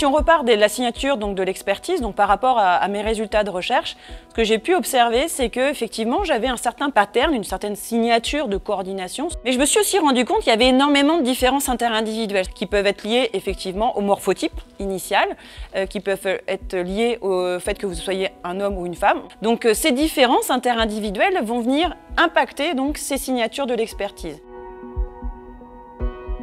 Si on repart de la signature donc, de l'expertise, donc par rapport à mes résultats de recherche, ce que j'ai pu observer, c'est qu'effectivement, j'avais un certain pattern, une certaine signature de coordination. Mais je me suis aussi rendu compte qu'il y avait énormément de différences interindividuelles qui peuvent être liées effectivement au morphotype initial, qui peuvent être liées au fait que vous soyez un homme ou une femme. Donc ces différences interindividuelles vont venir impacter donc, ces signatures de l'expertise.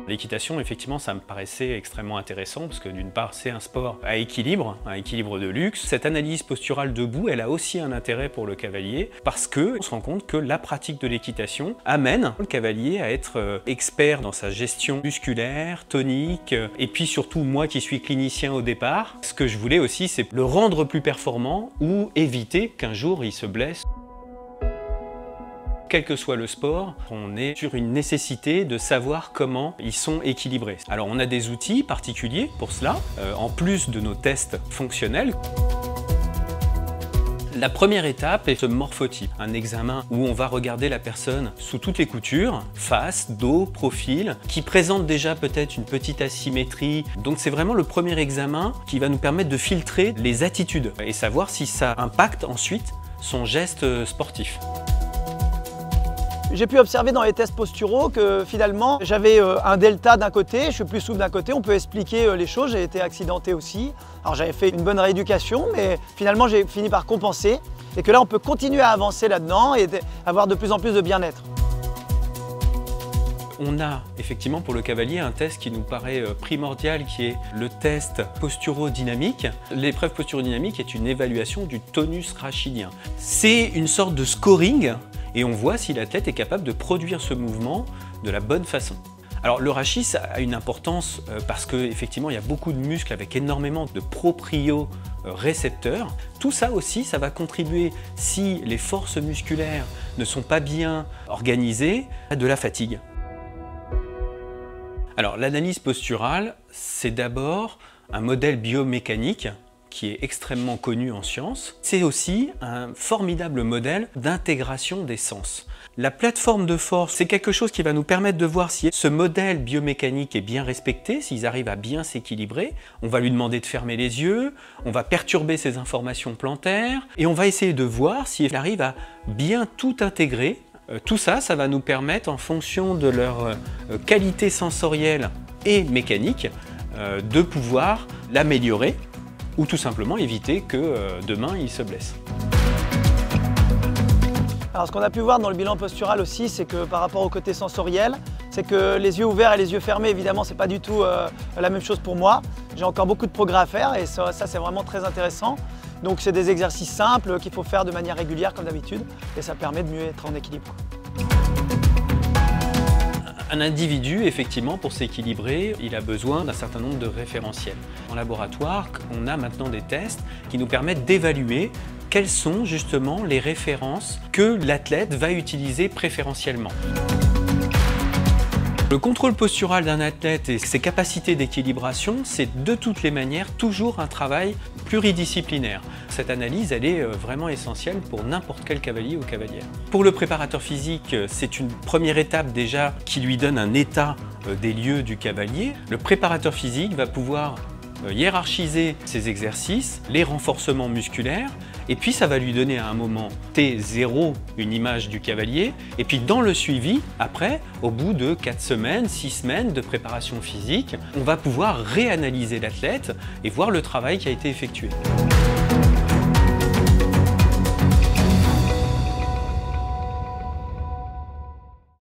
L'équitation, effectivement, ça me paraissait extrêmement intéressant parce que d'une part, c'est un sport à équilibre de luxe. Cette analyse posturale debout, elle a aussi un intérêt pour le cavalier parce qu'on se rend compte que la pratique de l'équitation amène le cavalier à être expert dans sa gestion musculaire, tonique, et puis surtout moi qui suis clinicien au départ, ce que je voulais aussi, c'est le rendre plus performant ou éviter qu'un jour il se blesse. Quel que soit le sport, on est sur une nécessité de savoir comment ils sont équilibrés. Alors on a des outils particuliers pour cela, en plus de nos tests fonctionnels. La première étape est ce morphotype, un examen où on va regarder la personne sous toutes les coutures, face, dos, profil, qui présente déjà peut-être une petite asymétrie. Donc c'est vraiment le premier examen qui va nous permettre de filtrer les attitudes et savoir si ça impacte ensuite son geste sportif. J'ai pu observer dans les tests posturaux que finalement j'avais un delta d'un côté, je suis plus souple d'un côté, on peut expliquer les choses, j'ai été accidenté aussi. Alors j'avais fait une bonne rééducation mais finalement j'ai fini par compenser et que là on peut continuer à avancer là-dedans et avoir de plus en plus de bien-être. On a effectivement pour le cavalier un test qui nous paraît primordial qui est le test posturo-dynamique. L'épreuve posturo-dynamique est une évaluation du tonus rachidien. C'est une sorte de scoring et on voit si l'athlète est capable de produire ce mouvement de la bonne façon. Alors le rachis a une importance parce qu'effectivement il y a beaucoup de muscles avec énormément de propriocepteurs. Tout ça aussi, ça va contribuer, si les forces musculaires ne sont pas bien organisées, à de la fatigue. Alors l'analyse posturale, c'est d'abord un modèle biomécanique qui est extrêmement connu en sciences. C'est aussi un formidable modèle d'intégration des sens. La plateforme de force, c'est quelque chose qui va nous permettre de voir si ce modèle biomécanique est bien respecté, s'ils arrivent à bien s'équilibrer. On va lui demander de fermer les yeux, on va perturber ses informations plantaires et on va essayer de voir s'il arrive à bien tout intégrer. Tout ça, ça va nous permettre, en fonction de leur qualité sensorielle et mécanique, de pouvoir l'améliorer ou tout simplement éviter que demain il se blesse. Alors ce qu'on a pu voir dans le bilan postural aussi, c'est que par rapport au côté sensoriel, c'est que les yeux ouverts et les yeux fermés, évidemment, c'est pas du tout la même chose pour moi. J'ai encore beaucoup de progrès à faire et ça c'est vraiment très intéressant. Donc c'est des exercices simples qu'il faut faire de manière régulière comme d'habitude et ça permet de mieux être en équilibre. Un individu, effectivement, pour s'équilibrer, il a besoin d'un certain nombre de référentiels. En laboratoire, on a maintenant des tests qui nous permettent d'évaluer quelles sont justement les références que l'athlète va utiliser préférentiellement. Le contrôle postural d'un athlète et ses capacités d'équilibration, c'est de toutes les manières toujours un travail pluridisciplinaire. Cette analyse, elle est vraiment essentielle pour n'importe quel cavalier ou cavalière. Pour le préparateur physique, c'est une première étape déjà qui lui donne un état des lieux du cavalier. Le préparateur physique va pouvoir hiérarchiser ses exercices, les renforcements musculaires, et puis ça va lui donner à un moment T0 une image du cavalier, et puis dans le suivi, après, au bout de 4 semaines, 6 semaines de préparation physique, on va pouvoir réanalyser l'athlète et voir le travail qui a été effectué.